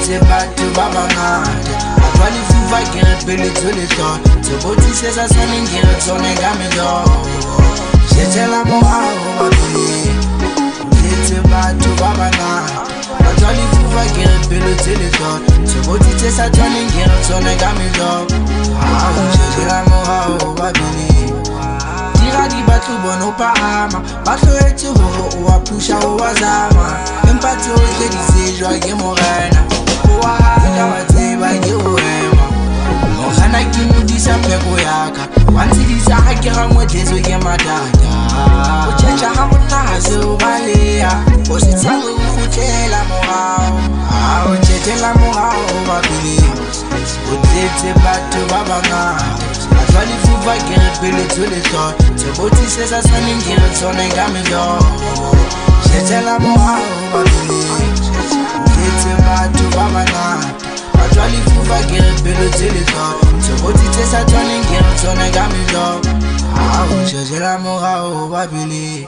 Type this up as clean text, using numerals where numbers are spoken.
Tete batho ba bangata a twa lefufa ke re pele tsole tota tsebotlisetsa tshwaneng ke re tsone ka medomo shetela morao ba pele tete batho ba bangata a twa lefufa ke re pele tsole tota tsebotlisetsa tshwaneng ke re tsone ka medomo shetela morao ba pele di batlo bona o pahama ba tlohetse hore o a pusha o a zama empa tsohle di sejwa ke morena o a hata wa tseba ke o ema mogana ke modisa pheko yaka wa ntshedisa ha ke ramotletso ke matata o tjhetjha ha monna ha se o baleya o se tshabe o kgutlela morao o tjhetela morao ba pele o tletse batho ba bangata a twa lefufa ke re pele tsole tota tsebotlisetsa tshwaneng ke re tsone ka medomo shetela morao ba pele tletse batho ba bangata a twa lefufa ke re pele tsole tota tsebotlisetsa tshwaneng ke re tsone ka medomo shetela morao ba pele